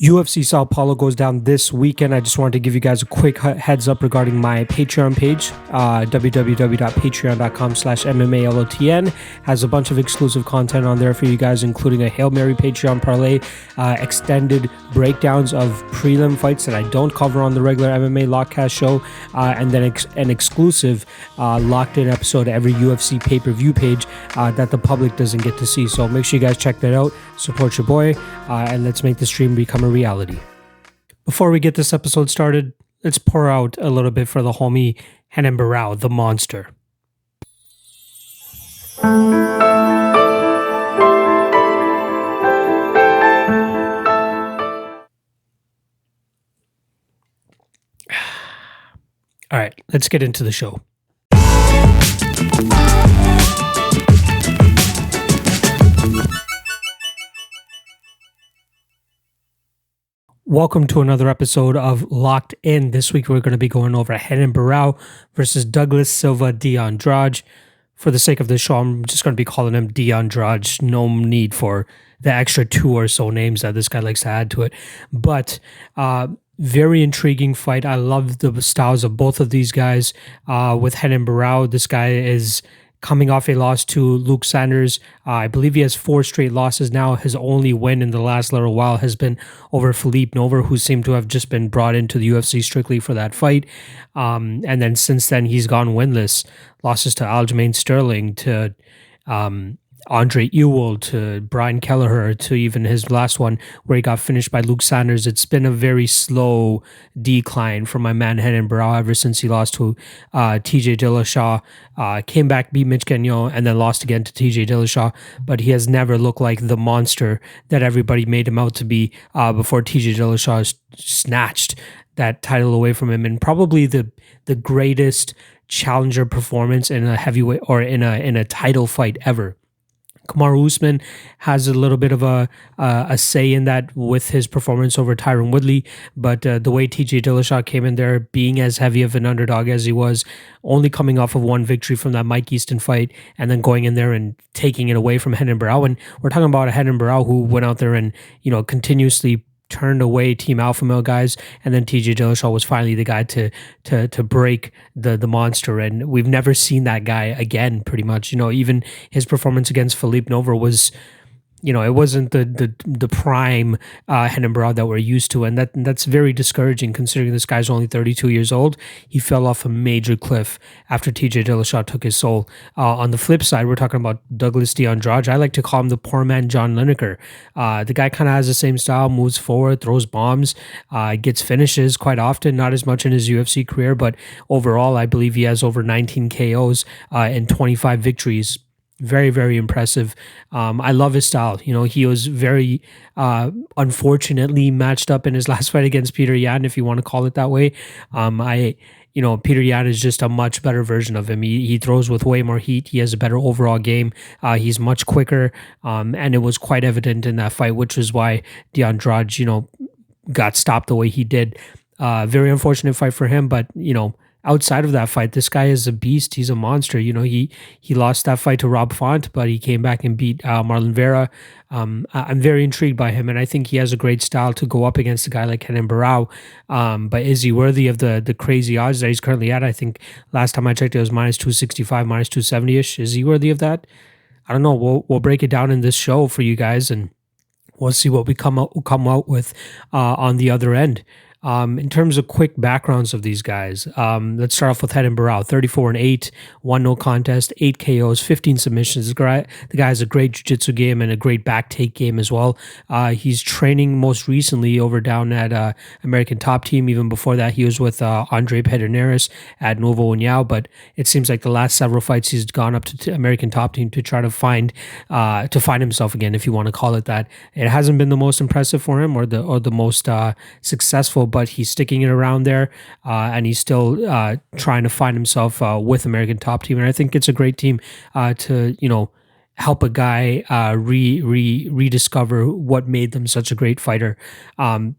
UFC Sao Paulo goes down this weekend. I just wanted to give you guys a quick heads up regarding my Patreon page. www.patreon.com/MMALOTN has a bunch of exclusive content on there for you guys, including a Hail Mary Patreon parlay, extended breakdowns of prelim fights that I don't cover on the regular MMA Lockcast show, and then an exclusive locked in episode every UFC pay-per-view page that the public doesn't get to see. So make sure you guys check that out, support your boy, and let's make the stream become a reality. Before we get this episode started, let's pour out a little bit for the homie Renan Barao, the monster. All right, let's get into the show. Welcome to another episode of Locked In. This week we're going to be going over Renan Barao versus Douglas Silva de Andrade. For the sake of this show, I'm just going to be calling him de Andrade. No need for the extra 2 or so names that this guy likes to add to it. But very intriguing fight. I love the styles of both of these guys. With Renan Barao, this guy is coming off a loss to Luke Sanders. I believe he has 4 straight losses now. His only win in the last little while has been over Philippe Nova, who seemed to have just been brought into the UFC strictly for that fight. And then since then, he's gone winless. Losses to Aljamain Sterling, to Andre Ewell, to Brian Kelleher, to even his last one where he got finished by Luke Sanders. It's been a very slow decline for my man Renan Barao ever since he lost to TJ Dillashaw. Came back, beat Mitch Gagnon, and then lost again to TJ Dillashaw. But he has never looked like the monster that everybody made him out to be before TJ Dillashaw snatched that title away from him. And probably the greatest challenger performance in a heavyweight or in a title fight ever. Kamaru Usman has a little bit of a say in that with his performance over Tyron Woodley, but the way TJ Dillashaw came in there, being as heavy of an underdog as he was, only coming off of one victory from that Mike Easton fight, and then going in there and taking it away from Renan Barao. And we're talking about a Renan Barao who went out there and continuously turned away Team Alpha Male guys, and then TJ Dillashaw was finally the guy to break the monster, and we've never seen that guy again. Pretty much, even his performance against Philippe Nova was, it wasn't the prime Renan Barao that we're used to, and that's very discouraging considering this guy's only 32 years old. He fell off a major cliff after TJ Dillashaw took his soul. On the flip side, we're talking about Douglas de Andrade. I like to call him the poor man John Lineker. The guy kind of has the same style, moves forward, throws bombs, gets finishes quite often, not as much in his UFC career, but overall I believe he has over 19 KOs and 25 victories. Very, very impressive. I love his style. He was very unfortunately matched up in his last fight against Petr Yan, if you want to call it that way. Petr Yan is just a much better version of him. He throws with way more heat. He has a better overall game. He's much quicker, and it was quite evident in that fight, which is why de Andrade, got stopped the way he did. Very unfortunate fight for him, but outside of that fight, this guy is a beast. He's a monster. He lost that fight to Rob Font, but he came back and beat Marlon Vera. I'm very intrigued by him, and I think he has a great style to go up against a guy like Renan Barao. But is he worthy of the crazy odds that he's currently at? I think last time I checked, it was minus 265, minus 270-ish. Is he worthy of that? I don't know. We'll break it down in this show for you guys, and we'll see what we come out with on the other end. In terms of quick backgrounds of these guys, let's start off with Renan Barao. 34-8, 1 no contest, 8 KOs, 15 submissions. The guy has a great jiu-jitsu game and a great back take game as well. He's training most recently over down at American Top Team. Even before that, he was with Andre Pederneiras at Nuevo União, but it seems like the last several fights he's gone up to American Top Team to try to find himself again, if you want to call it that. It hasn't been the most impressive for him or the most successful, but he's sticking it around there, and he's still trying to find himself with American Top Team. And I think it's a great team to help a guy rediscover what made them such a great fighter.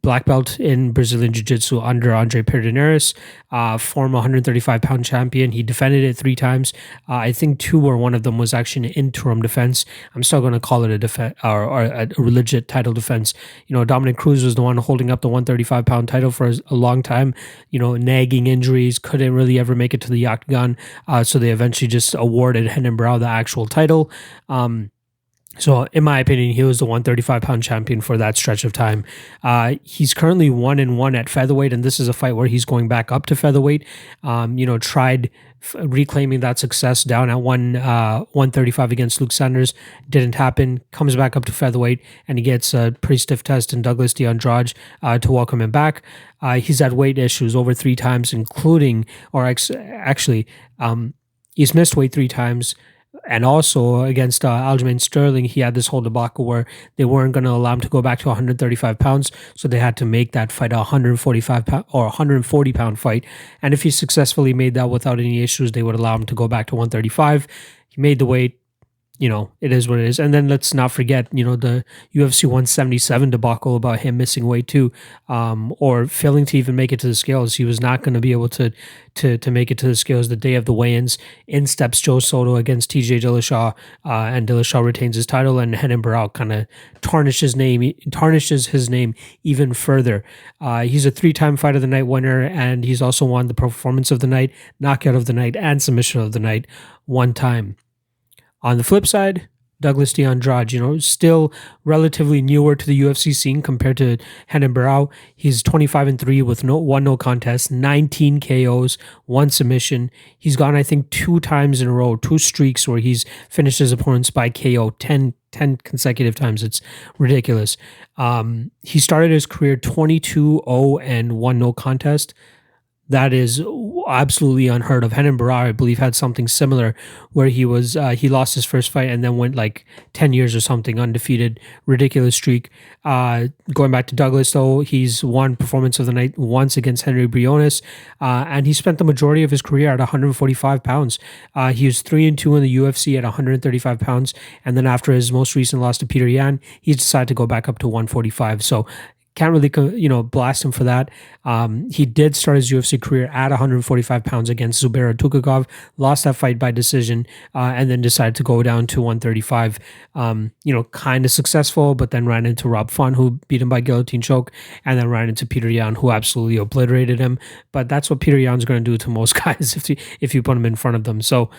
Black belt in Brazilian Jiu-Jitsu under Andrade, former 135-pound champion. He defended it 3 times. I think 2 or 1 of them was actually an interim defense. I'm still going to call it a defense or a legit title defense. Dominic Cruz was the one holding up the 135-pound title for a long time. Nagging injuries, couldn't really ever make it to the octagon. So they eventually just awarded Renan Barao the actual title. So in my opinion, he was the 135-pound champion for that stretch of time. He's currently 1-1 at featherweight, and this is a fight where he's going back up to featherweight. Tried reclaiming that success down at 135 against Luke Sanders. Didn't happen. Comes back up to featherweight, and he gets a pretty stiff test in Douglas Andrade to welcome him back. He's had weight issues over 3 times, including, he's missed weight 3 times. And also against Aljamain Sterling, he had this whole debacle where they weren't going to allow him to go back to 135 pounds. So they had to make that fight a 145 pound or 140 pound fight. And if he successfully made that without any issues, they would allow him to go back to 135. He made the weight. It is what it is. And then let's not forget, the UFC 177 debacle about him missing weight too, or failing to even make it to the scales. He was not going to be able to make it to the scales the day of the weigh-ins. In steps Joe Soto against TJ Dillashaw, and Dillashaw retains his title, and Renan Barao kind of tarnishes his name even further. He's a 3-time Fight of the Night winner, and he's also won the Performance of the Night, Knockout of the Night, and Submission of the Night 1 time. On the flip side, Douglas Andrade, still relatively newer to the UFC scene compared to Renan Barao. He's 25-3 with no contest, 19 KOs, 1 submission. He's gone, I think, 2 times in a row, 2 streaks where he's finished his opponents by KO 10 consecutive times. It's ridiculous. He started his career 22-0 and 1 no contest. That is absolutely unheard of. Renan Barao, I believe, had something similar where he lost his first fight and then went like 10 years or something undefeated. Ridiculous streak. Going back to Douglas, though, he's won Performance of the Night once against Henry Briones, and he spent the majority of his career at 145 pounds. He was 3-2 in the UFC at 135 pounds, and then after his most recent loss to Petr Yan, he's decided to go back up to 145. So can't really, blast him for that. He did start his UFC career at 145 pounds against Zubair Tukhugov, lost that fight by decision, and then decided to go down to 135. Kind of successful, but then ran into Rob Font, who beat him by guillotine choke, and then ran into Petr Yan, who absolutely obliterated him. But that's what Petr Yan's going to do to most guys if you put him in front of them. So,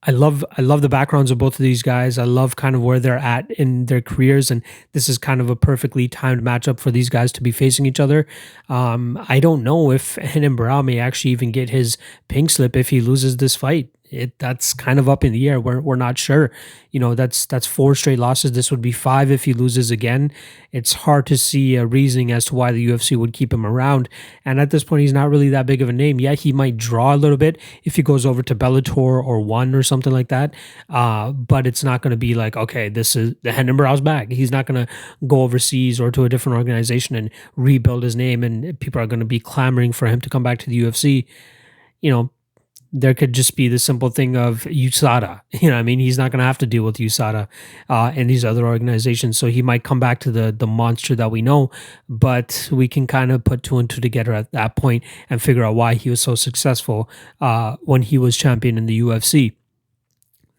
I love the backgrounds of both of these guys. I love kind of where they're at in their careers, and this is kind of a perfectly timed matchup for these guys to be facing each other. I don't know if Renan Barao may actually even get his pink slip if he loses this fight. That's kind of up in the air. We're not sure. That's 4 straight losses. This would be 5 if he loses again. It's hard to see a reasoning as to why the UFC would keep him around. And at this point, he's not really that big of a name. Yeah, he might draw a little bit if he goes over to Bellator or One or something like that. But it's not going to be like, okay, this is the Renan Barao's back. He's not going to go overseas or to a different organization and rebuild his name, and people are going to be clamoring for him to come back to the UFC. There could just be the simple thing of USADA. He's not going to have to deal with USADA and these other organizations. So he might come back to the monster that we know, but we can kind of put 2 and 2 together at that point and figure out why he was so successful when he was champion in the UFC.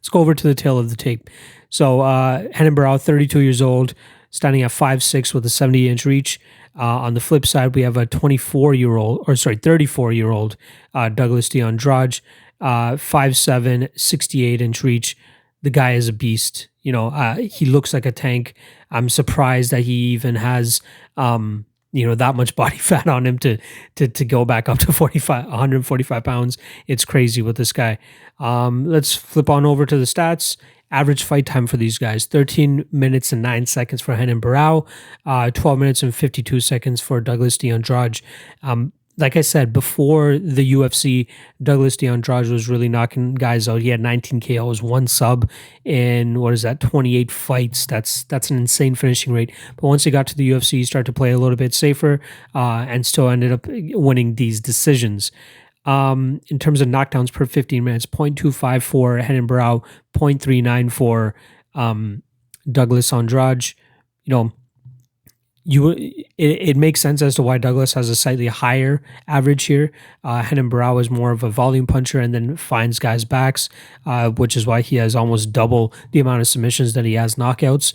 Let's go over to the tail of the tape. So Renan Barao, 32 years old, standing at 5'6" with a 70-inch reach. On the flip side, we have a 34-year-old Douglas Andrade, 5'7", 68-inch reach. The guy is a beast. He looks like a tank. I'm surprised that he even has, that much body fat on him to go back up to 145 pounds. It's crazy with this guy. Let's flip on over to the stats. Average fight time for these guys, 13 minutes and 9 seconds for Renan Barao, 12 minutes and 52 seconds for Douglas Andrade. Like I said, before the UFC, Douglas Andrade was really knocking guys out. He had 19 KOs, 1 sub in, 28 fights. That's an insane finishing rate. But once he got to the UFC, he started to play a little bit safer and still ended up winning these decisions. In terms of knockdowns per 15 minutes, 0.25 for Renan Barao, 0.39 for Douglas Andrade. You know, it makes sense as to why Douglas has a slightly higher average here. Renan Barao is more of a volume puncher and then finds guys' backs, which is why he has almost double the amount of submissions that he has knockouts.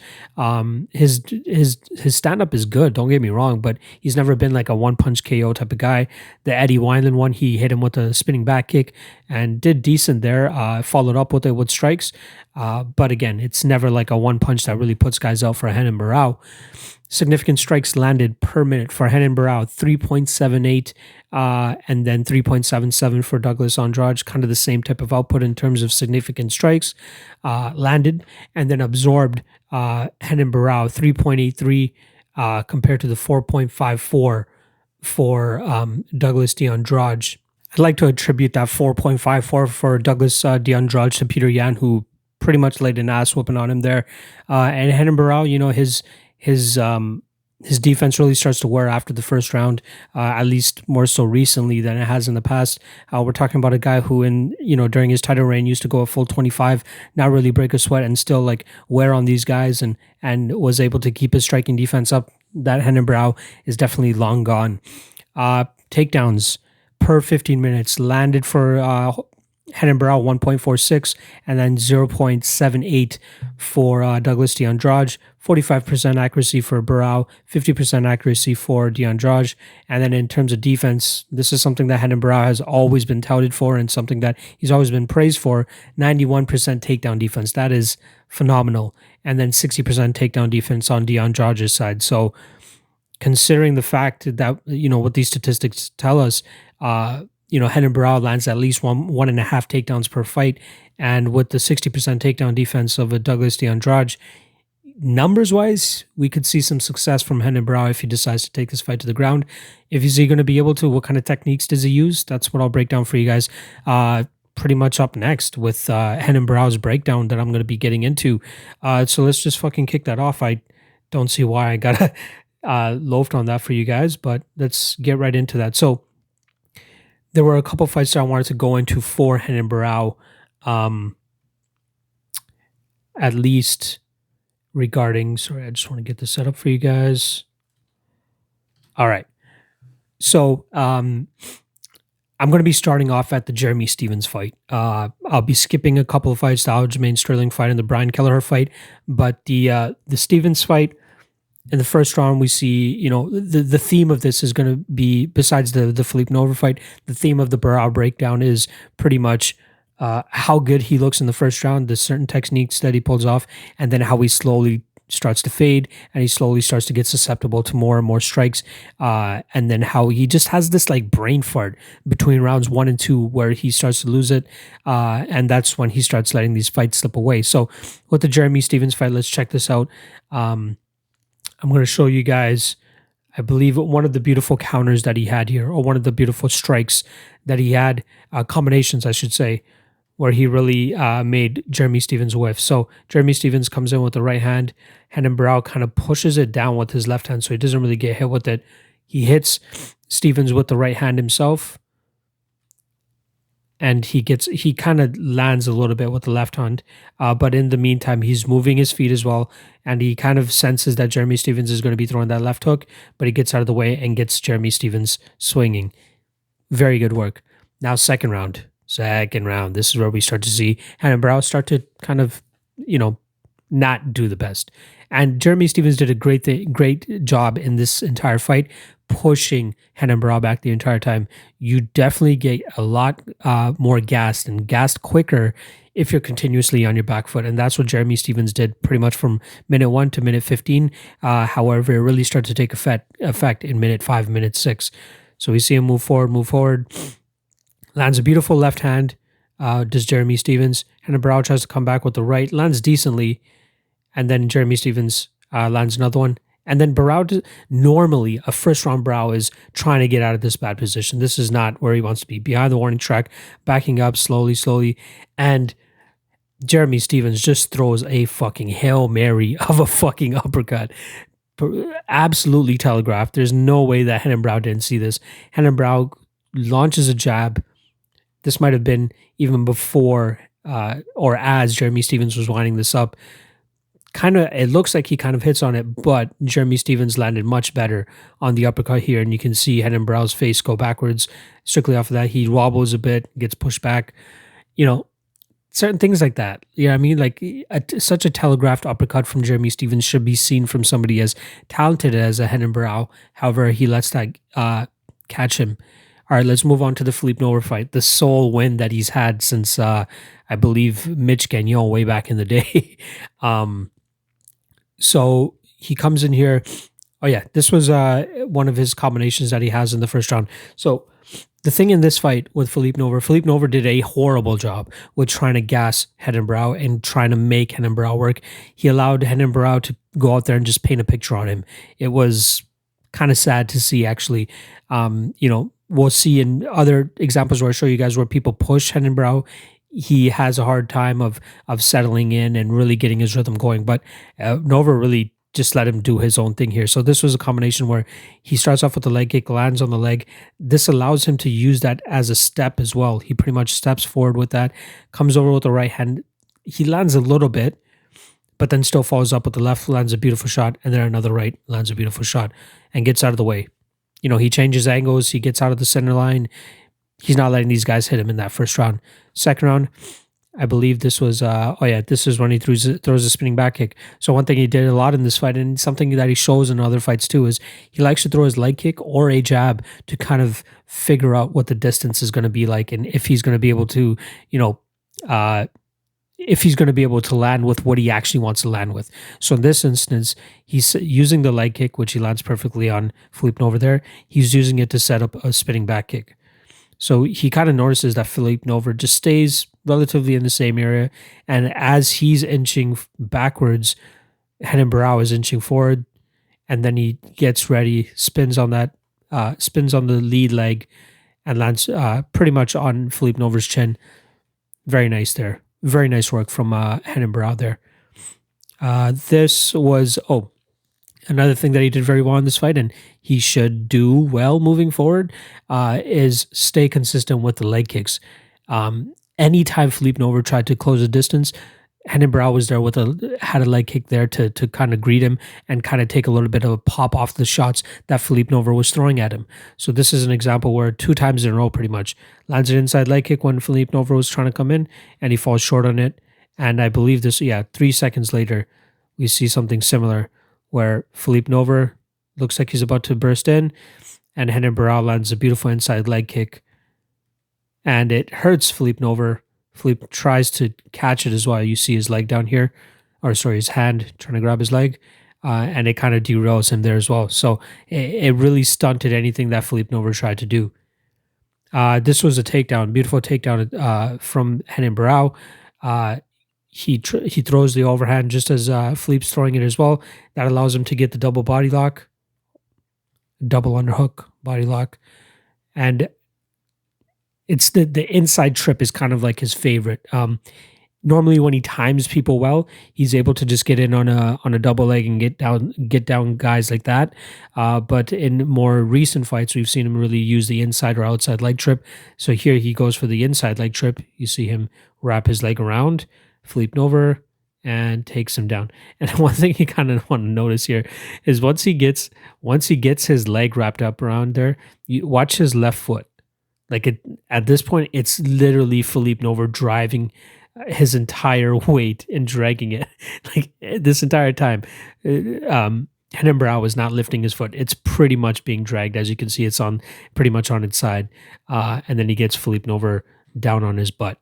His stand up is good, don't get me wrong, but he's never been like a one punch KO type of guy. The Eddie Wineland one, he hit him with a spinning back kick and did decent there. Followed up with it with strikes, but again, it's never like a one punch that really puts guys out for Renan Barao. Significant strikes landed per minute for Renan Barao, 3.78, and then 3.77 for Douglas Andrade, kind of the same type of output in terms of significant strikes landed, and then absorbed Renan Barao, 3.83 compared to the 4.54 for Douglas Andrade. I'd like to attribute that 4.54 for Douglas Andrade to Petr Yan, who pretty much laid an ass whooping on him there. And Renan Barao, you know, his defense really starts to wear after the first round, at least more so recently than it has in the past. We're talking about a guy who, during his title reign, used to go a full 25, not really break a sweat, and still like wear on these guys, and was able to keep his striking defense up. That Renan Barao is definitely long gone. Takedowns per 15 minutes landed for Renan Barao, 1.46, and then 0.78 for Douglas Andrade. 45% accuracy for Barao, 50% accuracy for Andrade. And then in terms of defense, this is something that Renan Barao has always been touted for and something that he's always been praised for. 91% takedown defense. That is phenomenal. And then 60% takedown defense on Andrade's side. So considering the fact that, what these statistics tell us, Renan Barao lands at least one and a half takedowns per fight. And with the 60% takedown defense of a Douglas Andrade, numbers-wise, we could see some success from Renan Barao if he decides to take this fight to the ground. If is he going to be able to, what kind of techniques does he use? That's what I'll break down for you guys pretty much up next with Renan Barao's breakdown that I'm going to be getting into. So let's just fucking kick that off. I don't see why I got loafed on that for you guys, but let's get right into that. So there were a couple fights that I wanted to go into for Renan Barao, at least regarding, sorry, I just want to get this set up for you guys. All right. So I'm going to be starting off at the Jeremy Stephens fight. I'll be skipping a couple of fights, the Aljamain Sterling fight and the Brian Kelleher fight. But the Stephens fight, in the first round, we see, the theme of this is going to be, besides the Philippe Nova fight, the theme of the Barao breakdown is pretty much how good he looks in the first round, the certain techniques that he pulls off, and then how he slowly starts to fade and he slowly starts to get susceptible to more and more strikes. And then how he just has this like brain fart between rounds 1 and 2 where he starts to lose it. And that's when he starts letting these fights slip away. So with the Jeremy Stephens fight, let's check this out. I'm going to show you guys, I believe, one of the beautiful counters that he had here, or one of the beautiful strikes that he had, combinations, I should say, where he really made Jeremy Stephens whiff. So Jeremy Stephens comes in with the right hand. Renan Barao kind of pushes it down with his left hand so he doesn't really get hit with it. He hits Stephens with the right hand himself. And he kind of lands a little bit with the left hand. But in the meantime, he's moving his feet as well. And he kind of senses that Jeremy Stephens is going to be throwing that left hook. But he gets out of the way and gets Jeremy Stephens swinging. Very good work. Now second round. This is where we start to see Renan Barao start to kind of, not do the best. And Jeremy Stephens did a great job in this entire fight, pushing Renan Barao back the entire time. You definitely get a lot more gassed and gassed quicker if you're continuously on your back foot. And that's what Jeremy Stephens did pretty much from minute 1 to minute 15. However, it really started to take effect in minute 5, minute 6. So we see him move forward. Lands a beautiful left hand, does Jeremy Stephens. Renan Barao tries to come back with the right, lands decently, and then Jeremy Stephens lands another one. And then Barao, normally a first round Barao is trying to get out of this bad position. This is not where he wants to be. Behind the warning track, backing up slowly. And Jeremy Stephens just throws a fucking Hail Mary of a fucking uppercut. Absolutely telegraphed. There's no way that Renan Barao didn't see this. Renan Barao launches a jab, this might have been even before or as Jeremy Stephens was winding this up. It looks like he kind of hits on it, but Jeremy Stephens landed much better on the uppercut here, and you can see Renan Barao's face go backwards. Strictly off of that, he wobbles a bit, gets pushed back. Certain things like that. You know what I mean? Like such a telegraphed uppercut from Jeremy Stephens should be seen from somebody as talented as a Renan Barao. However, he lets that catch him. All right, let's move on to the Philippe Nover fight. The sole win that he's had since, I believe, Mitch Gagnon way back in the day. So he comes in here. Oh, yeah, this was one of his combinations that he has in the first round. So the thing in this fight with Philippe Nover did a horrible job with trying to gas Renan Barao and trying to make Renan Barao work. He allowed Renan Barao to go out there and just paint a picture on him. It was kind of sad to see, actually. We'll see in other examples where I show you guys where people push Renan Barao. He has a hard time of settling in and really getting his rhythm going. But Nover really just let him do his own thing here. So this was a combination where he starts off with the leg kick, lands on the leg. This allows him to use that as a step as well. He pretty much steps forward with that, comes over with the right hand. He lands a little bit, but then still follows up with the left, lands a beautiful shot, and then another right, lands a beautiful shot, and gets out of the way. He changes angles, he gets out of the center line. He's not letting these guys hit him in that first round. Second round, I believe this was, this is when he throws a spinning back kick. So one thing he did a lot in this fight, and something that he shows in other fights too, is he likes to throw his leg kick or a jab to kind of figure out what the distance is going to be like, and if he's going to be able to, if he's going to be able to land with what he actually wants to land with. So in this instance, he's using the leg kick, which he lands perfectly on Philippe Nover there. He's using it to set up a spinning back kick. So he kind of notices that Philippe Nover just stays relatively in the same area. And as he's inching backwards, Renan Barao is inching forward. And then he gets ready, spins on the lead leg, and lands pretty much on Philippe Nover's chin. Very nice there. Very nice work from Renan Barao there. This was, another thing that he did very well in this fight, and he should do well moving forward, is stay consistent with the leg kicks. Anytime Philippe Nover tried to close the distance, Renan Barao was there had a leg kick there to kind of greet him and kind of take a little bit of a pop off the shots that Philippe Nover was throwing at him. So this is an example where 2 times in a row pretty much lands an inside leg kick when Philippe Nover was trying to come in, and he falls short on it. And I believe 3 seconds later, we see something similar where Philippe Nover looks like he's about to burst in, and Renan Barao lands a beautiful inside leg kick. And it hurts Philippe Nover. Philippe tries to catch it as well. You see his leg down here, his hand trying to grab his leg, and it kind of derails him there as well. So it really stunted anything that Philippe Nover tried to do. This was a takedown, beautiful takedown from Renan Barao. He throws the overhand just as Philippe's throwing it as well. That allows him to get the double body lock, double underhook body lock, and it's the inside trip is kind of like his favorite. Normally, when he times people well, he's able to just get in on a double leg and get down guys like that. But in more recent fights, we've seen him really use the inside or outside leg trip. So here he goes for the inside leg trip. You see him wrap his leg around Philippe Nover and takes him down. And one thing you kind of want to notice here is once he gets his leg wrapped up around there, you watch his left foot. At this point, it's literally Philippe Nover driving his entire weight and dragging it. This entire time, Renan Barao is not lifting his foot. It's pretty much being dragged. As you can see, it's pretty much on its side. And then he gets Philippe Nover down on his butt.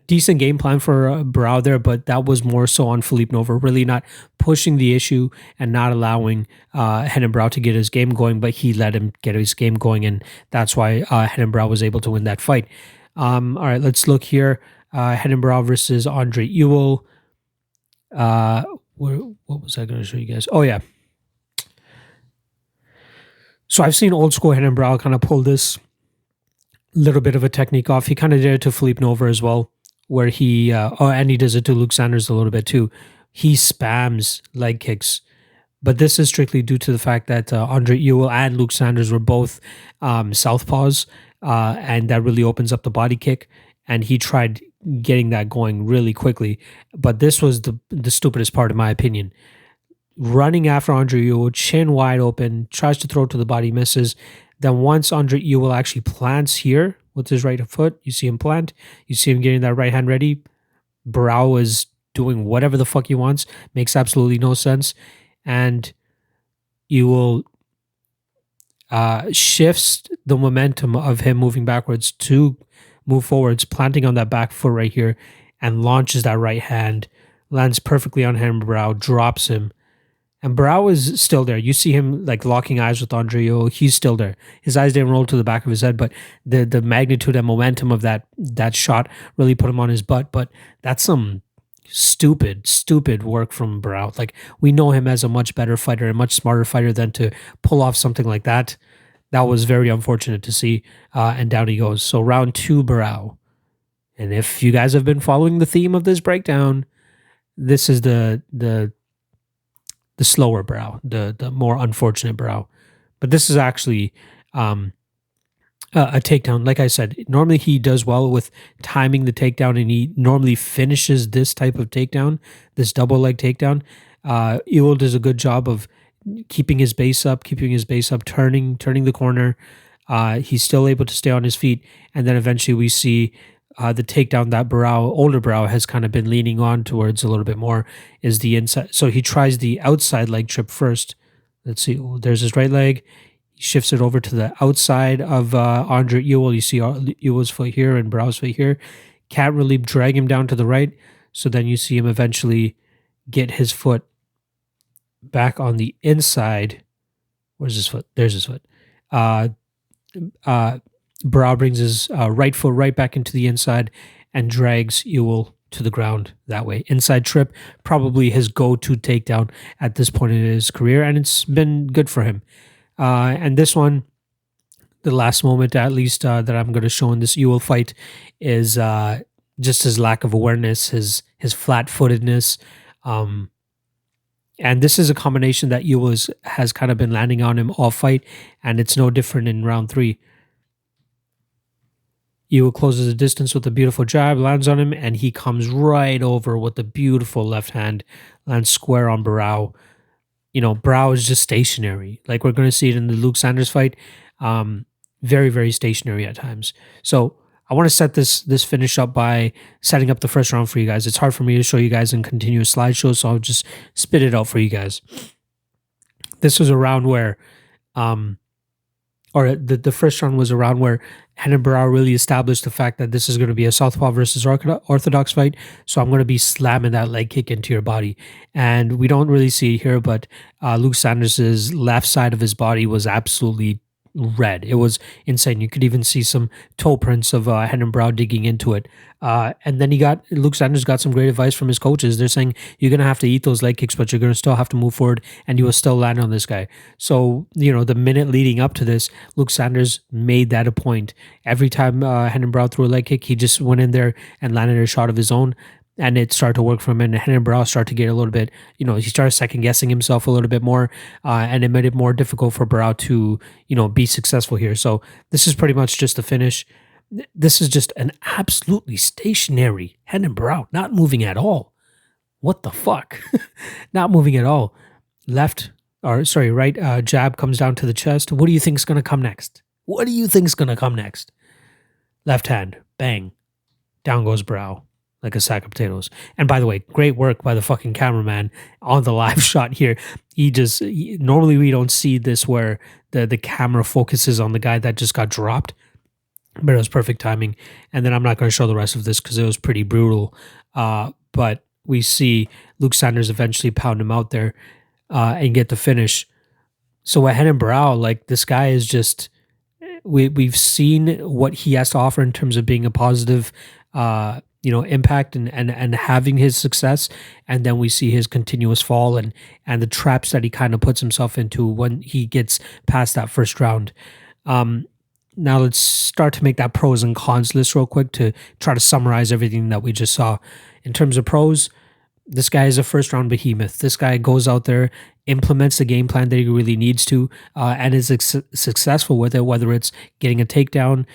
Decent game plan for Barao there, but that was more so on Philippe Nover, really not pushing the issue and not allowing Renan Barao to get his game going, but he let him get his game going, and that's why Renan Barao was able to win that fight. All right, let's look here. Renan Barao versus Andre Ewell. What was I going to show you guys? Oh, yeah. So I've seen old school Renan Barao kind of pull this little bit of a technique off. He kind of did it to Philippe Nover as well, where he, and he does it to Luke Sanders a little bit too. He spams leg kicks, but this is strictly due to the fact that Andre Ewell and Luke Sanders were both southpaws. and that really opens up the body kick. And he tried getting that going really quickly. But this was the stupidest part, in my opinion. Running after Andre Ewell, chin wide open, tries to throw to the body, misses. Then once Andre Ewell actually plants here with his right foot, you see him plant, you see him getting that right hand ready. Barao is doing whatever the fuck he wants, makes absolutely no sense. And Ewell shifts the momentum of him moving backwards to move forwards, planting on that back foot right here, and launches that right hand, lands perfectly on him. Barao drops him. And Barao is still there. You see him like locking eyes with Andre Ewell. He's still there. His eyes didn't roll to the back of his head, but the magnitude and momentum of that shot really put him on his butt. But that's some stupid work from Barao. Like, we know him as a much better fighter, a much smarter fighter than to pull off something like that. That was very unfortunate to see. And down he goes. So round 2, Barao. And if you guys have been following the theme of this breakdown, this is the slower Barao, the more unfortunate Barao. But this is actually a takedown. Like I said, normally he does well with timing the takedown, and he normally finishes this type of takedown, this double leg takedown. Ewell does a good job of keeping his base up, turning the corner. He's still able to stay on his feet, and then eventually we see the takedown that older Barao has kind of been leaning on towards a little bit more is the inside. So he tries the outside leg trip first. Let's see. There's his right leg. He shifts it over to the outside of Andre Ewell. You see Ewell's foot here and Barao's foot here. Can't really drag him down to the right. So then you see him eventually get his foot back on the inside. Where's his foot? There's his foot. Barao brings his right foot right back into the inside and drags Ewell to the ground that way. Inside trip, probably his go-to takedown at this point in his career, and it's been good for him. And this one, the last moment at least that I'm going to show in this Ewell fight is just his lack of awareness, his flat-footedness. And this is a combination that Ewell has kind of been landing on him all fight, and it's no different in round 3. Ewell closes the distance with a beautiful jab, lands on him, and he comes right over with a beautiful left hand, lands square on Barao. You know, Barao is just stationary. Like we're going to see it in the Luke Sanders fight. Very, very stationary at times. So I want to set this finish up by setting up the first round for you guys. It's hard for me to show you guys in continuous slideshows, so I'll just spit it out for you guys. This was a round where, the first round was a round where Renan Barao really established the fact that this is going to be a southpaw versus orthodox fight. So I'm going to be slamming that leg kick into your body. And we don't really see it here, but Luke Sanders' left side of his body was absolutely red. It was insane. You could even see some toe prints of Renan Barao digging into it. And then Luke Sanders got some great advice from his coaches. They're saying, you're going to have to eat those leg kicks, but you're going to still have to move forward, and you will still land on this guy. So, you know, the minute leading up to this, Luke Sanders made that a point. Every time Renan Barao threw a leg kick, he just went in there and landed a shot of his own. And it started to work for him, and Renan Barao started to get a little bit, you know, he started second-guessing himself a little bit more, and it made it more difficult for Barao to, you know, be successful here. So this is pretty much just the finish. This is just an absolutely stationary Renan Barao, not moving at all. What the fuck? Not moving at all. Right jab comes down to the chest. What do you think is going to come next? Left hand, bang. Down goes Barao like a sack of potatoes. And by the way, great work by the fucking cameraman on the live shot here. Normally we don't see this where the camera focuses on the guy that just got dropped, but it was perfect timing. And then I'm not going to show the rest of this because it was pretty brutal. But we see Luke Sanders eventually pound him out there and get the finish. So with Renan Barao, like, this guy is just, we've seen what he has to offer in terms of being a positive impact and having his success, and then we see his continuous fall and the traps that he kind of puts himself into when he gets past that first round. Now let's start to make that pros and cons list real quick to try to summarize everything that we just saw. In terms of pros, This guy is a first round behemoth. This guy goes out there, implements the game plan that he really needs to, and is successful with it, whether it's getting a takedown,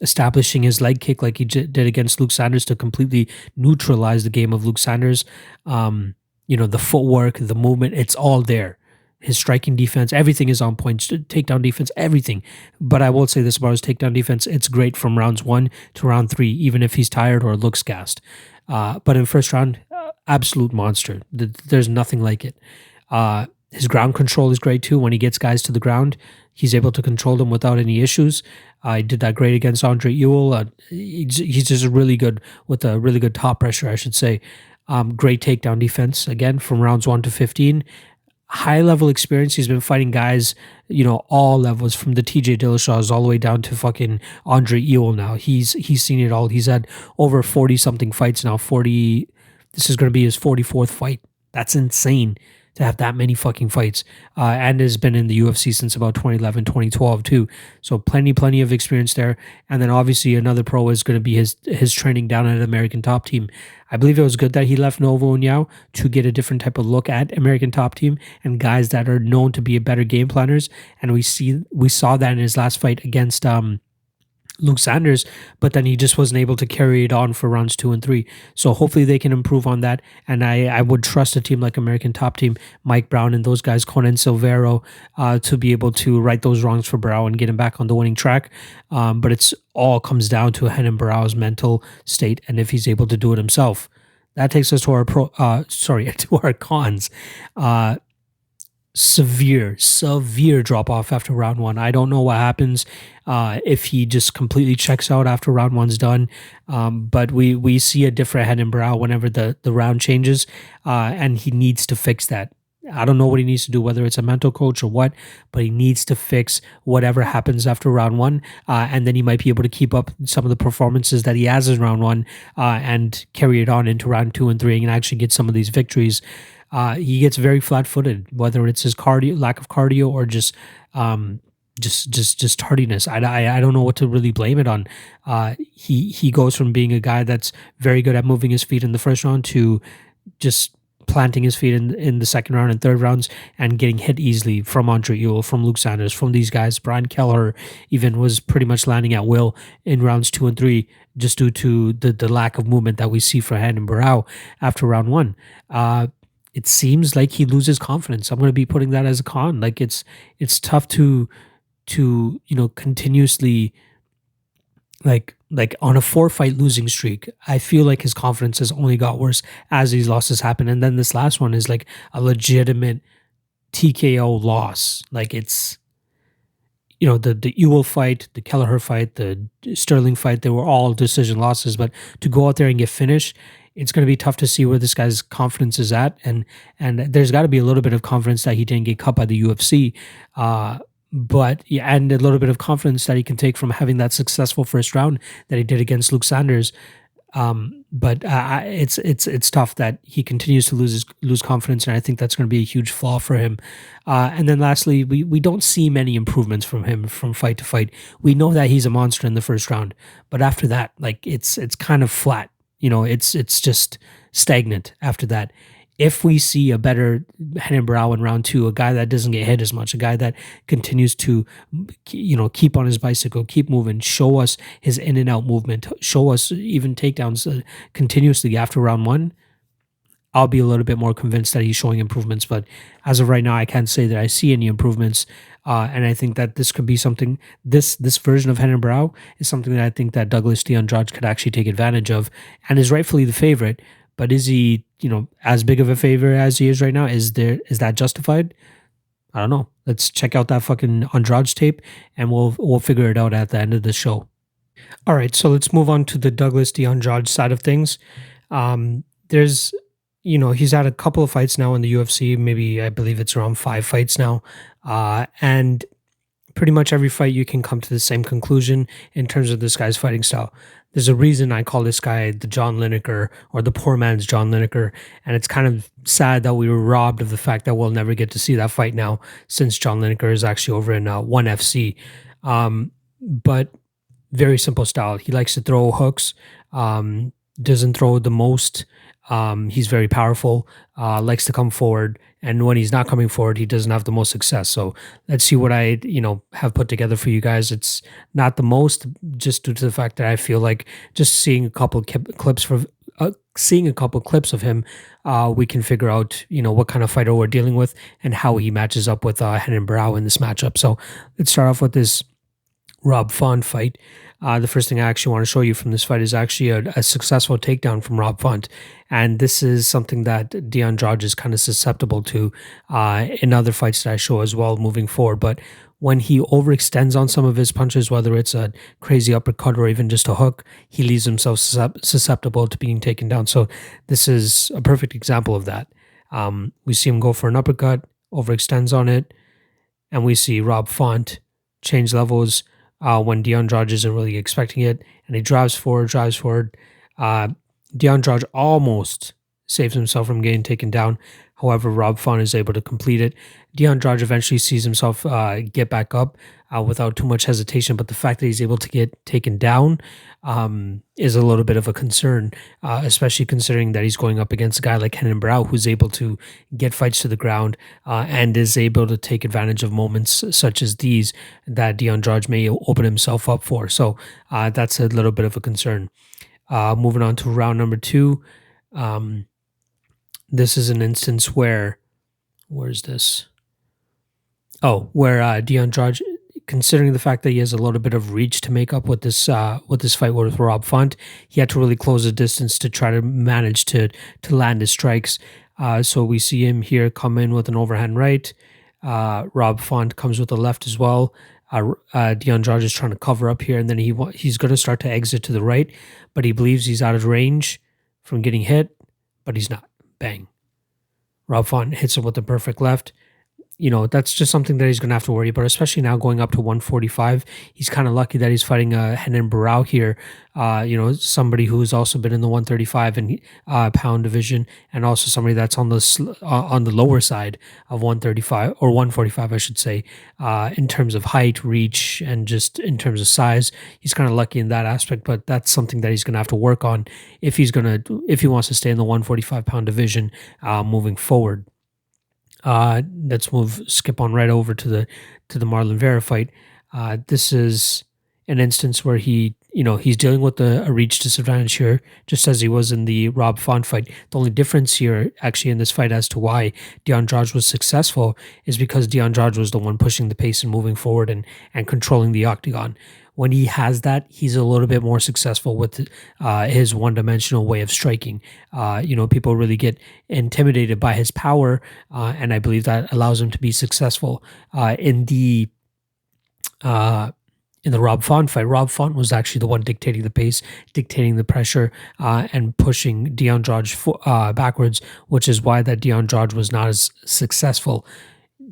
establishing his leg kick like he did against Luke Sanders to completely neutralize the game of Luke Sanders. The footwork, the movement, it's all there. His striking defense, everything is on point. Takedown defense, everything. But I will say this about his takedown defense: it's great from rounds 1 to round 3, even if he's tired or looks gassed. But in first round, absolute monster. There's nothing like it. His ground control is great too. When he gets guys to the ground, he's able to control them without any issues. He did that great against Andre Ewell. He's just really good with a really good top pressure, I should say. Great takedown defense, again, from rounds 1 to 15. High level experience. He's been fighting guys, all levels, from the TJ Dillashaws all the way down to fucking Andre Ewell now. He's seen it all. He's had over 40 something fights now. This is going to be his 44th fight. That's insane to have that many fucking fights. And has been in the UFC since about 2011, 2012 too. So plenty of experience there. And then obviously another pro is going to be his training down at American Top Team. I believe it was good that he left Novo and Yao to get a different type of look at American Top Team and guys that are known to be better game planners. And we saw that in his last fight against Luke Sanders, but then he just wasn't able to carry it on for rounds 2 and 3. So hopefully they can improve on that. And I would trust a team like American Top Team, Mike Brown and those guys, Conan Silvero, to be able to right those wrongs for Barao and get him back on the winning track. But it's all comes down to Renan Barao's mental state and if he's able to do it himself. That takes us to our to our cons. Severe drop off after round 1. I don't know what happens if he just completely checks out after round 1's done. But we see a different Renan Barao whenever the round changes, and he needs to fix that. I don't know what he needs to do, whether it's a mental coach or what, but he needs to fix whatever happens after round 1, and then he might be able to keep up some of the performances that he has in round 1 and carry it on into round 2 and 3 and actually get some of these victories. He gets very flat-footed, whether it's his lack of cardio, or just tardiness. I don't know what to really blame it on. He goes from being a guy that's very good at moving his feet in the first round to just planting his feet in the second round and third rounds and getting hit easily from Andre Ewell, from Luke Sanders, from these guys. Brian Kelleher even was pretty much landing at will in rounds 2 and 3 just due to the lack of movement that we see for Renan Barao after round 1. It seems like he loses confidence. I'm going to be putting that as a con. Like it's tough to continuously like on a 4-fight losing streak. I feel like his confidence has only got worse as these losses happen. And then this last one is like a legitimate TKO loss. Like it's the Ewell fight, the Kelleher fight, the Sterling fight, they were all decision losses. But to go out there and get finished, it's going to be tough to see where this guy's confidence is at, and there's got to be a little bit of confidence that he didn't get cut by the UFC, but yeah, and a little bit of confidence that he can take from having that successful first round that he did against Luke Sanders. But it's tough that he continues to lose confidence, and I think that's going to be a huge flaw for him. And then lastly, we don't see many improvements from him from fight to fight. We know that he's a monster in the first round, but after that, like it's kind of flat. It's just stagnant after that. If we see a better Renan Barao in round 2, a guy that doesn't get hit as much, a guy that continues to, keep on his bicycle, keep moving, show us his in and out movement, show us even takedowns continuously after round 1, I'll be a little bit more convinced that he's showing improvements. But as of right now, I can't say that I see any improvements. And I think that this could be something, this version of Renan Barao is something that I think that Douglas Andrade could actually take advantage of and is rightfully the favorite. But is he, as big of a favorite as he is right now? Is that justified? I don't know. Let's check out that fucking Andrade's tape and we'll figure it out at the end of the show. All right, so let's move on to the Douglas Andrade side of things. There's he's had a couple of fights now in the UFC. Maybe I believe it's around 5 fights now. And pretty much every fight you can come to the same conclusion in terms of this guy's fighting style. There's a reason I call this guy the John Lineker, or the poor man's John Lineker. And it's kind of sad that we were robbed of the fact that we'll never get to see that fight now, since John Lineker is actually over in ONE FC. But very simple style. He likes to throw hooks, doesn't throw the most He's very powerful, likes to come forward, and when he's not coming forward, he doesn't have the most success. So let's see what I have put together for you guys. It's not the most, just due to the fact that I feel like just seeing a couple clips for seeing a couple clips of him, we can figure out what kind of fighter we're dealing with and how he matches up with Renan Barao in this matchup. So let's start off with this Rob Font fight. The first thing I actually want to show you from this fight is actually a successful takedown from Rob Font. And this is something that Andrade is kind of susceptible to in other fights that I show as well moving forward. But when he overextends on some of his punches, whether it's a crazy uppercut or even just a hook, he leaves himself susceptible to being taken down. So this is a perfect example of that. We see him go for an uppercut, overextends on it, and we see Rob Font change levels when Andrade isn't really expecting it, and he drives forward. Andrade almost saves himself from getting taken down. However, Rob Font is able to complete it. Andrade eventually sees himself get back up without too much hesitation, but the fact that he's able to get taken down is a little bit of a concern, especially considering that he's going up against a guy like Renan Barao, who's able to get fights to the ground and is able to take advantage of moments such as these that Andrade may open himself up for. So that's a little bit of a concern. Moving on to round number 2. This is an instance where Andrade, considering the fact that he has a little bit of reach to make up with this fight with Rob Font, he had to really close the distance to try to manage to land his strikes. So we see him here come in with an overhand right. Rob Font comes with a left as well. Andrade is trying to cover up here, and then he's going to start to exit to the right, but he believes he's out of range from getting hit, but he's not. Bang. Rob Font hits him with the perfect left. That's just something that he's going to have to worry about, especially now going up to 145. He's kind of lucky that he's fighting Renan Barao here, somebody who's also been in the 135 and pound division, and also somebody that's on the lower side of 135 or 145, I should say, in terms of height, reach, and just in terms of size. He's kind of lucky in that aspect, but that's something that he's going to have to work on if he wants to stay in the 145 pound division moving forward. Let's skip on right over to the Marlon Vera fight. This is an instance where he's dealing with a reach disadvantage here, just as he was in the Rob Font fight. The only difference here, actually, in this fight as to why Andrade was successful is because Andrade was the one pushing the pace and moving forward and controlling the octagon. When he has that, he's a little bit more successful with his one-dimensional way of striking. People really get intimidated by his power, and I believe that allows him to be successful in the Rob Font fight. Rob Font was actually the one dictating the pace, dictating the pressure, and pushing Andrade backwards, which is why that Andrade was not as successful.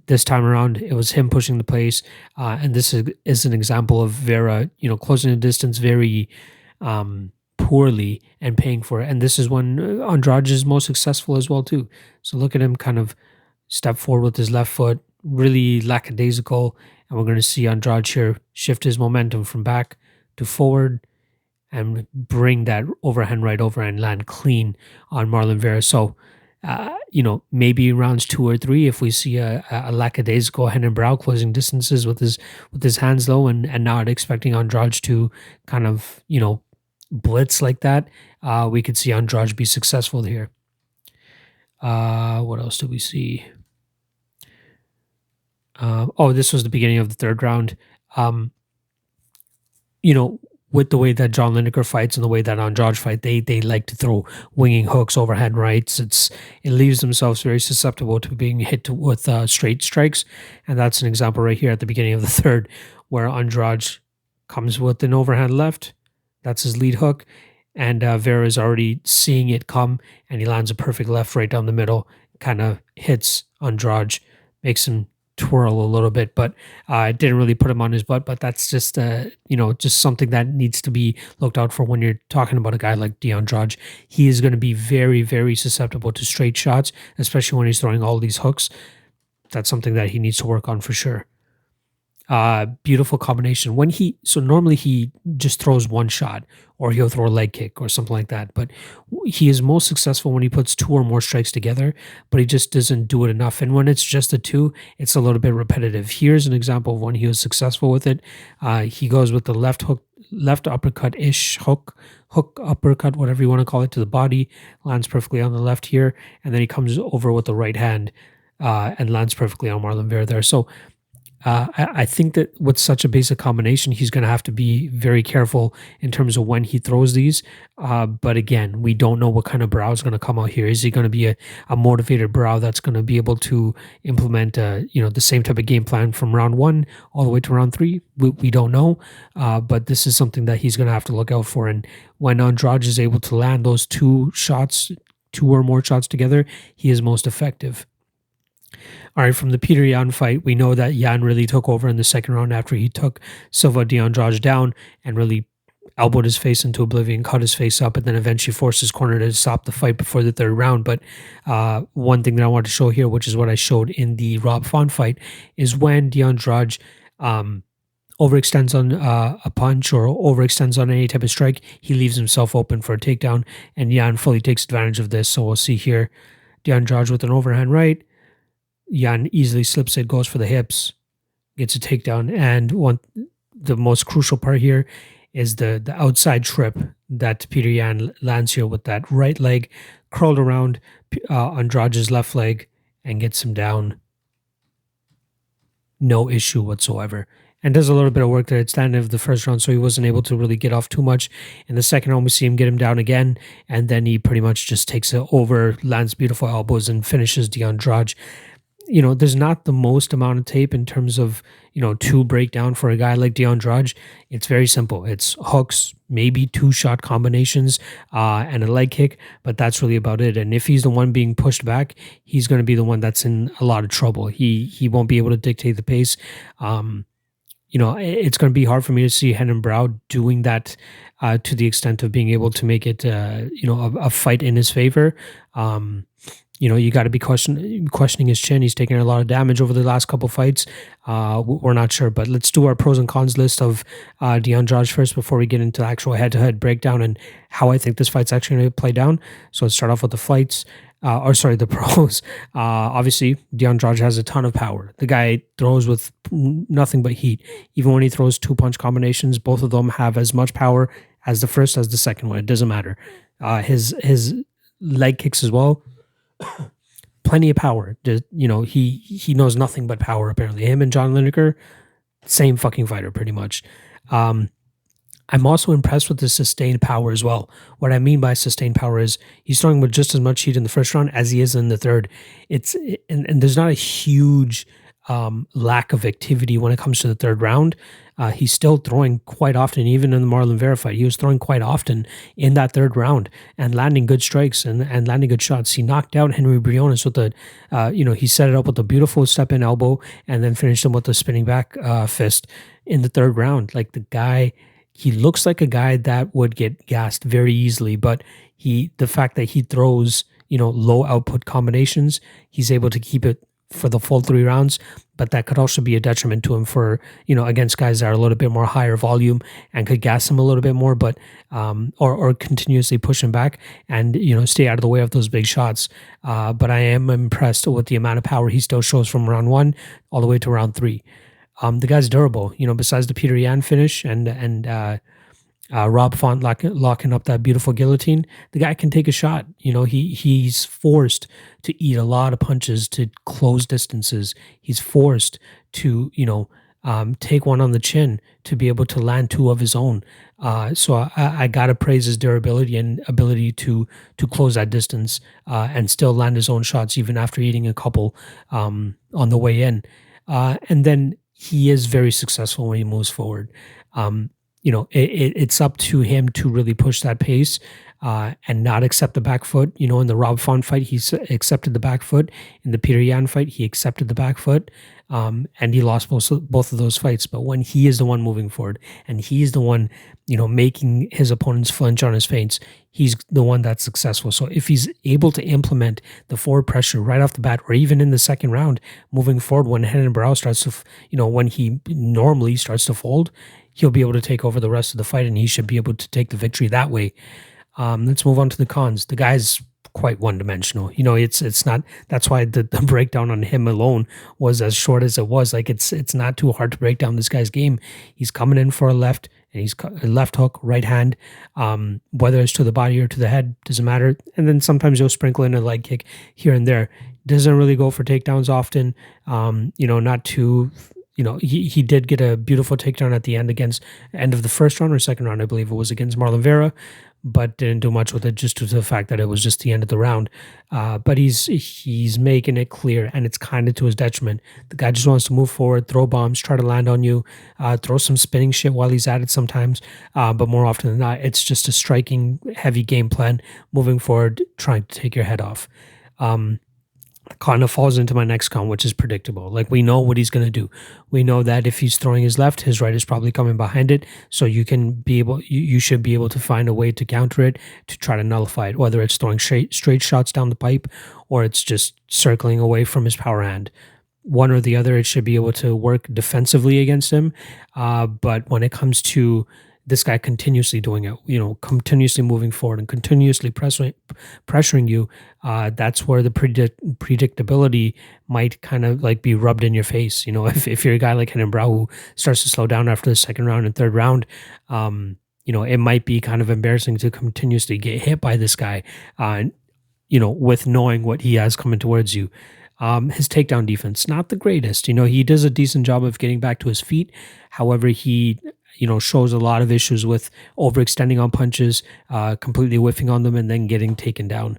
This time around, it was him pushing the pace, and this is an example of Vera, closing the distance very poorly and paying for it. And this is when Andrade is most successful as well too. So look at him kind of step forward with his left foot, really lackadaisical, and we're going to see Andrade here shift his momentum from back to forward and bring that overhand right over and land clean on Marlon Vera. So maybe rounds 2 or 3, if we see a lackadaisical Renan Barao closing distances with his hands low and not expecting Andrade to kind of, blitz like that, we could see Andrade be successful here. What else do we see? This was the beginning of the 3rd round. With the way that John Lineker fights and the way that Andrade fight, they like to throw winging hooks, overhand rights. It leaves themselves very susceptible to being hit with straight strikes, and that's an example right here at the beginning of the 3rd, where Andrade comes with an overhand left. That's his lead hook, and Vera is already seeing it come, and he lands a perfect left right down the middle, kind of hits Andrade, makes him twirl a little bit, but it didn't really put him on his butt. But that's just just something that needs to be looked out for when you're talking about a guy like Andrade. He is going to be very, very susceptible to straight shots, especially when he's throwing all these hooks. That's something that he needs to work on for sure. Beautiful combination. So normally he just throws one shot or he'll throw a leg kick or something like that. But he is most successful when he puts two or more strikes together, but he just doesn't do it enough. And when it's just the two, it's a little bit repetitive. Here's an example of when he was successful with it. He goes with the left uppercut-ish hook uppercut, whatever you want to call it, to the body, lands perfectly on the left here. And then he comes over with the right hand and lands perfectly on Marlon Vera there. So I think that with such a basic combination, he's going to have to be very careful in terms of when he throws these. But again, we don't know what kind of Barao is going to come out here. Is he going to be a motivated Barao that's going to be able to implement, the same type of game plan from round 1 all the way to round 3? We don't know. But this is something that he's going to have to look out for. And when Andrade is able to land those two or more shots together, he is most effective. All right, from the Petr Yan fight, we know that Yan really took over in the second round after he took Silva de Andrade down and really elbowed his face into oblivion, cut his face up, and then eventually forced his corner to stop the fight before the third round. But one thing that I want to show here, which is what I showed in the Rob Font fight, is when de Andrade overextends on a punch or overextends on any type of strike, he leaves himself open for a takedown, and Yan fully takes advantage of this. So we'll see here, de Andrade with an overhand right. Yan easily slips it, goes for the hips, gets a takedown, and the most crucial part here is the outside trip that Petr Yan lands here with that right leg curled around Andrade's left leg and gets him down. No issue whatsoever. And does a little bit of work there at the end of the first round, so he wasn't able to really get off too much. In the second round, we see him get him down again, and then he pretty much just takes it over, lands beautiful elbows, and finishes de Andrade. There's not the most amount of tape in terms of, to break down for a guy like de Andrade. It's very simple. It's hooks, maybe 2-shot combinations, and a leg kick, but that's really about it. And if he's the one being pushed back, he's going to be the one that's in a lot of trouble. He won't be able to dictate the pace. It's going to be hard for me to see Renan Barao doing that to the extent of being able to make it, a fight in his favor. You got to be questioning his chin. He's taken a lot of damage over the last couple fights. We're not sure, but let's do our pros and cons list of de Andrade first before we get into the actual head-to-head breakdown and how I think this fight's actually going to play down. So let's start off with the pros. Obviously, de Andrade has a ton of power. The guy throws with nothing but heat. Even when he throws 2-punch combinations, both of them have as much power as the first as the second one. It doesn't matter. His leg kicks as well. Plenty of power. He knows nothing but power, apparently. Him and John Lineker, same fucking fighter, pretty much. I'm also impressed with the sustained power as well. What I mean by sustained power is he's throwing with just as much heat in the first round as he is in the third. And there's not a huge lack of activity when it comes to the third round. He's still throwing quite often, even in the Marlon Vera fight. He was throwing quite often in that third round and landing good strikes and landing good shots. He knocked out Henry Briones with he set it up with a beautiful step-in elbow and then finished him with a spinning back fist in the third round. Like, the guy, he looks like a guy that would get gassed very easily, but the fact that he throws, low output combinations, he's able to keep it for the full 3 rounds, but that could also be a detriment to him for, against guys that are a little bit more higher volume and could gas him a little bit more, but, or continuously push him back and, stay out of the way of those big shots. But I am impressed with the amount of power he still shows from round 1 all the way to round 3. The guy's durable, besides the Petr Yan finish and Rob Font locking up that beautiful guillotine, the guy can take a shot. He's forced to eat a lot of punches to close distances. He's forced to, take one on the chin to be able to land 2 of his own. So I gotta praise his durability and ability to close that distance and still land his own shots even after eating a couple on the way in. And then he is very successful when he moves forward. It's up to him to really push that pace. and not accept the back foot. You know, in the Rob Font fight, he accepted the back foot. In the Petr Yan fight, he accepted the back foot. And he lost both of those fights. But when he is the one moving forward and he's the one, you know, making his opponents flinch on his feints, he's the one that's successful. So if he's able to implement the forward pressure right off the bat, or even in the second round, moving forward when Renan Barao starts to, you know, when he normally starts to fold, he'll be able to take over the rest of the fight and he should be able to take the victory that way. Let's move on to the cons. The guy's quite one-dimensional. You know, it's not. That's why the breakdown on him alone was as short as it was. Like it's not too hard to break down this guy's game. He's coming in for a left, and he's a left hook, right hand. Whether it's to the body or to the head, doesn't matter. And then sometimes you'll sprinkle in a leg kick here and there. Doesn't really go for takedowns often. You know, not too. You know, he did get a beautiful takedown at the end of the first round or second round, I believe it was against Marlon Vera, but didn't do much with it just due to the fact that it was just the end of the round. But he's making it clear, and it's kind of to his detriment. The guy just wants to move forward, throw bombs, try to land on you, throw some spinning shit while he's at it sometimes. But more often than not, it's just a striking, heavy game plan, moving forward, trying to take your head off. Kind of falls into my next con, which is predictable. Like, we know what he's going to do. We know that if he's throwing his left, his right is probably coming behind it. So you should be able to find a way to counter it, to try to nullify it, whether it's throwing straight shots down the pipe or it's just circling away from his power hand. One or the other, it should be able to work defensively against him. But when it comes to this guy continuously doing it, you know, continuously moving forward and continuously pressuring you, that's where the predictability might kind of like be rubbed in your face. You know, if you're a guy like Renan Barao who starts to slow down after the second round and third round, you know, it might be kind of embarrassing to continuously get hit by this guy, you know, with knowing what he has coming towards you. His takedown defense, not the greatest. You know, he does a decent job of getting back to his feet. However, he, you know, shows a lot of issues with overextending on punches, completely whiffing on them, and then getting taken down.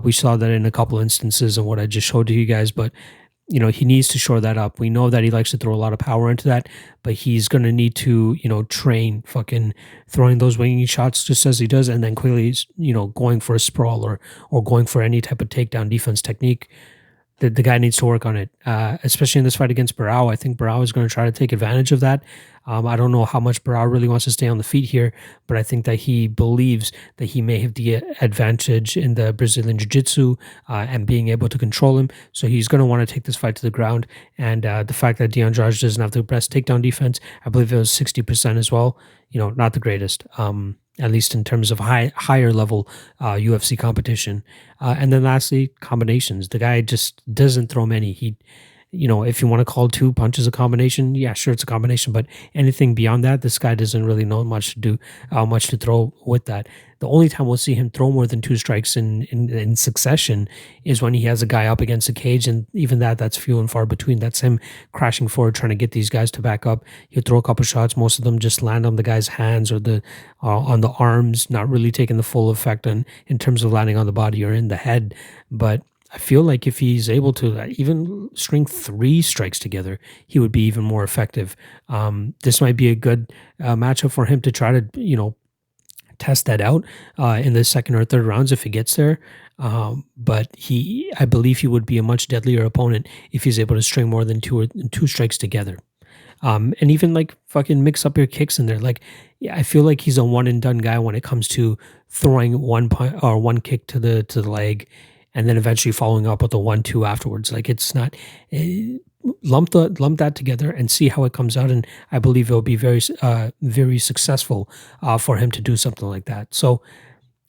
We saw that in a couple instances in what I just showed to you guys, but, you know, he needs to shore that up. We know that he likes to throw a lot of power into that, but he's going to need to, you know, train fucking throwing those winging shots just as he does, and then quickly, you know, going for a sprawl or going for any type of takedown defense technique. The guy needs to work on it, especially in this fight against Barao. I think Barao is going to try to take advantage of that. I don't know how much Barao really wants to stay on the feet here, but I think that he believes that he may have the advantage in the Brazilian Jiu-Jitsu and being able to control him. So he's going to want to take this fight to the ground. And the fact that Andrade doesn't have the best takedown defense, I believe it was 60% as well, you know, not the greatest. At least in terms of higher level UFC competition. And then lastly, combinations. The guy just doesn't throw many. He, you know, if you want to call 2 punches a combination, yeah, sure, it's a combination. But anything beyond that, this guy doesn't really know much to do, much to throw with that. The only time we'll see him throw more than 2 strikes in succession is when he has a guy up against the cage, and even that's few and far between. That's him crashing forward, trying to get these guys to back up. He'll throw a couple shots. Most of them just land on the guy's hands or on the arms, not really taking the full effect in terms of landing on the body or in the head. But I feel like if he's able to even string 3 strikes together, he would be even more effective. This might be a good matchup for him to try to, you know, test that out in the second or third rounds if he gets there. But I believe he would be a much deadlier opponent if he's able to string more than 2 strikes together. And even like fucking mix up your kicks in there. Like, yeah, I feel like he's a one and done guy when it comes to throwing one kick to the leg and then eventually following up with a 1-2 afterwards. Like, it's not lump that together and see how it comes out. And I believe it'll be very, very successful for him to do something like that. So,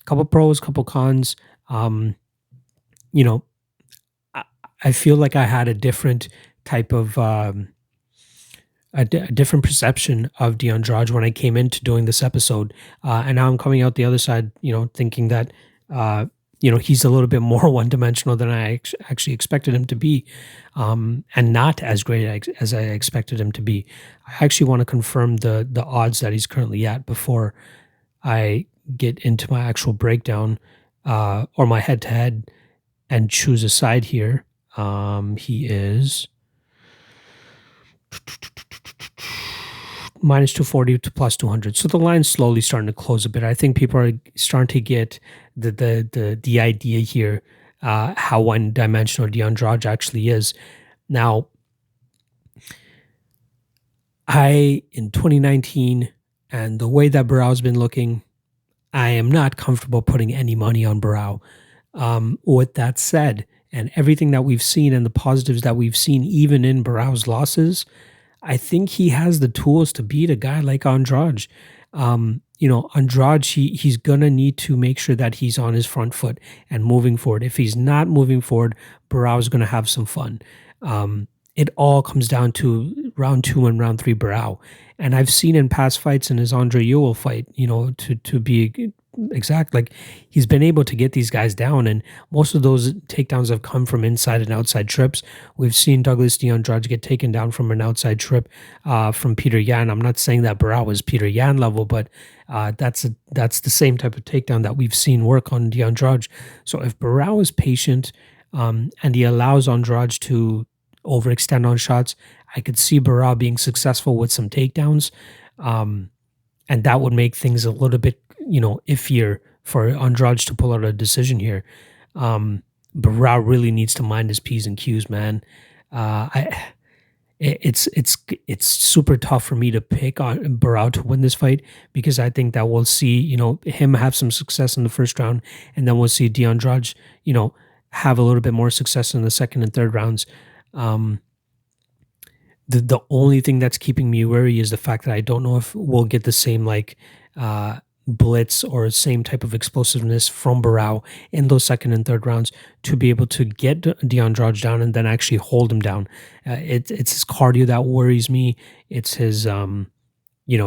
couple pros, couple cons. You know, I feel like I had a different type of a different perception of Andrade when I came into doing this episode, and now I'm coming out the other side, you know, thinking that you know, he's a little bit more one-dimensional than I actually expected him to be, and not as great as I expected him to be. I actually want to confirm the odds that he's currently at before I get into my actual breakdown or my head-to-head and choose a side here. He is minus 240 to plus 200. So the line's slowly starting to close a bit. I think people are starting to get the idea here, how one-dimensional the Andrade actually is. Now, in 2019, and the way that Barao's been looking, I am not comfortable putting any money on Barao. With that said, and everything that we've seen and the positives that we've seen, even in Barao's losses, I think he has the tools to beat a guy like Andrade. Andrade, he's going to need to make sure that he's on his front foot and moving forward. If he's not moving forward, Barao's going to have some fun. It all comes down to round 2 and round 3 Barao. And I've seen in past fights in his Andre Ewell fight, to be exact, like he's been able to get these guys down, and most of those takedowns have come from inside and outside trips. We've seen Douglas Andrade get taken down from an outside trip from Petr Yan. I'm not saying that Barao is Petr Yan level, but that's the same type of takedown that we've seen work on Andrade. So if Barao is patient and he allows Andrade to overextend on shots, I could see Barao being successful with some takedowns, and that would make things a little bit iffier for Andrade to pull out a decision here. Barao really needs to mind his P's and Q's, man. It's super tough for me to pick on Barao to win this fight, because I think that we'll see him have some success in the first round, and then we'll see Andrade have a little bit more success in the second and third rounds. The only thing that's keeping me wary is the fact that I don't know if we'll get the same blitz or same type of explosiveness from Barao in those second and third rounds to be able to get Andrade down and then actually hold him down. It's his cardio that worries me. It's his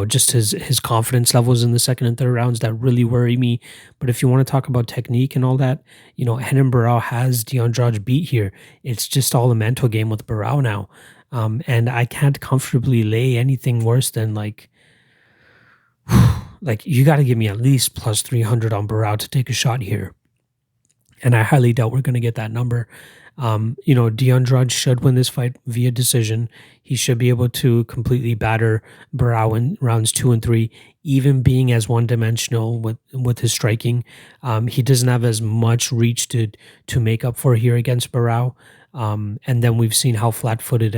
just his confidence levels in the second and third rounds that really worry me. But if you want to talk about technique and all that, Renan Barao has Andrade beat here. It's just all a mental game with Barao now. And I can't comfortably lay anything worse than you got to give me at least plus 300 on Barao to take a shot here. And I highly doubt we're going to get that number. Andrade should win this fight via decision. He should be able to completely batter Barao in rounds 2 and 3, even being as one-dimensional with his striking. He doesn't have as much reach to make up for here against Barao. And then we've seen how flat-footed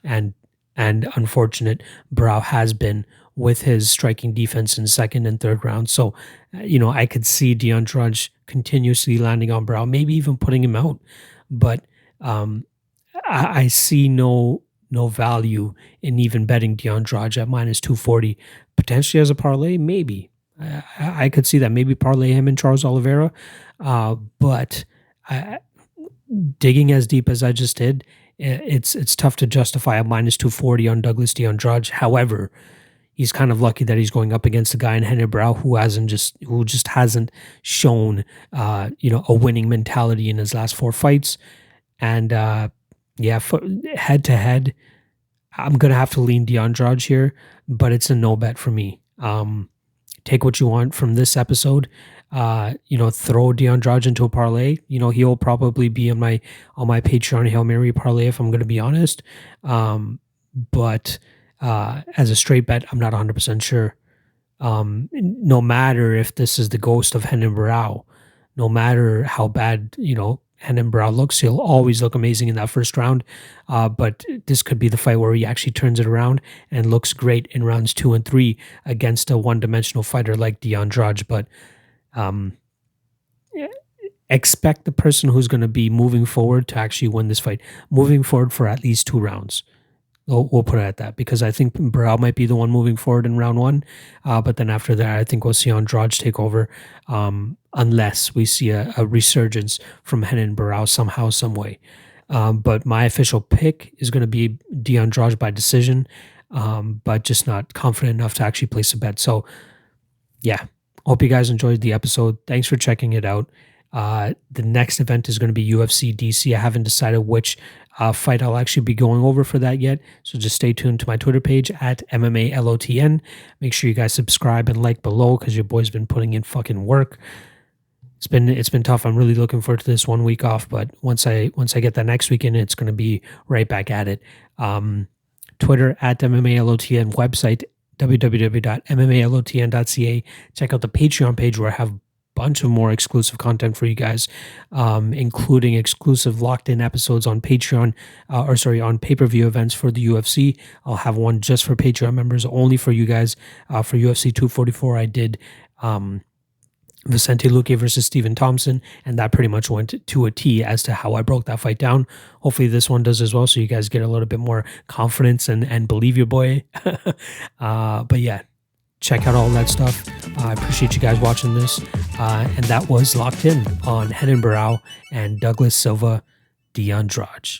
and unfortunate Barao has been with his striking defense in second and third rounds. So, I could see Andrade continuously landing on Barao, maybe even putting him out. But I see no value in even betting Andrade at minus 240. Potentially as a parlay, maybe. I could see that. Maybe parlay him and Charles Oliveira. But digging as deep as I just did, it's tough to justify a minus 240 on Douglas Andrade. However, he's kind of lucky that he's going up against a guy in Renan Barao who just hasn't shown a winning mentality in his last 4 fights. And for head to head, I'm gonna have to lean Andrade here, but it's a no bet for me. Take what you want from this episode. Throw Andrade into a parlay. He'll probably be on my Patreon Hail Mary parlay if I'm going to be honest. But as a straight bet, I'm not 100% sure. No matter if this is the ghost of Renan Barao, no matter how bad Renan Barao looks, he'll always look amazing in that first round. But this could be the fight where he actually turns it around and looks great in rounds 2 and 3 against a one-dimensional fighter like Andrade. But expect the person who's going to be moving forward to actually win this fight, moving forward for at least 2 rounds. We'll put it at that, because I think Barao might be the one moving forward in round 1. But then after that, I think we'll see Andrade take over, unless we see a resurgence from Renan Barao somehow, some way. But my official pick is going to be Andrade by decision, but just not confident enough to actually place a bet. So, yeah. Hope you guys enjoyed the episode. Thanks for checking it out. The next event is going to be UFC DC. I haven't decided which fight I'll actually be going over for that yet. So just stay tuned to my Twitter page at MMALOTN. Make sure you guys subscribe and like below, because your boy's been putting in fucking work. It's been tough. I'm really looking forward to this 1 week off, but once I get that next week in, it's going to be right back at it. Twitter at MMALOTN, website www.mmalotn.ca. Check out the Patreon page where I have a bunch of more exclusive content for you guys, including exclusive locked-in episodes on Patreon, on pay-per-view events for the UFC. I'll have one just for Patreon members, only for you guys. For UFC 244, I did Vicente Luque versus Stephen Thompson, and that pretty much went to a T as to how I broke that fight down. Hopefully this one does as well, so you guys get a little bit more confidence and believe your boy. But yeah, check out all that stuff. I appreciate you guys watching this. And that was Locked In on Renan Barao and Douglas Silva de Andrade.